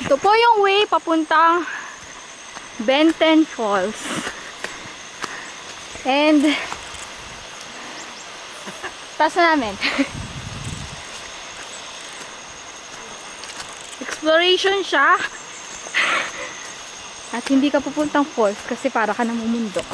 Ito po yung way papuntang Benten Falls. And taas na namin. Exploration siya. At hindi ka pupuntang falls kasi para ka namumundok.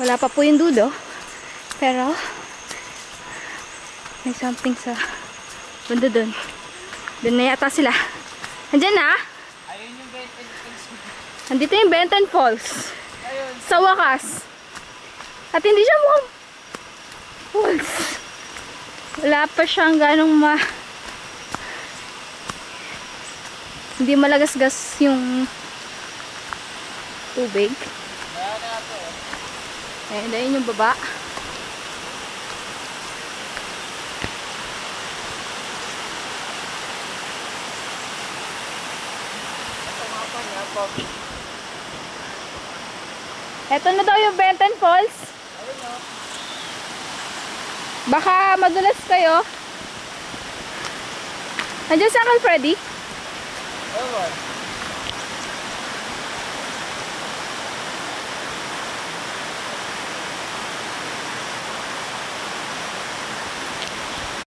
Wala pa po yung dulo. Pero may something sa banda dun. Dun na yata sila. Andyan na. Ayun yung Benten Falls. Andito yung Benten Falls. Ayun. Sa wakas. At hindi siya mukhang falls. Wala pa siyang ganong hindi malagasgas yung tubig. Kaya na ito. Ayun, ayun yung baba. Ito nga pa niya, Bob. Eto na daw yung Benten Falls. Ayun o. Baka madulas kayo. Andiyan si Uncle Freddy. Ewan.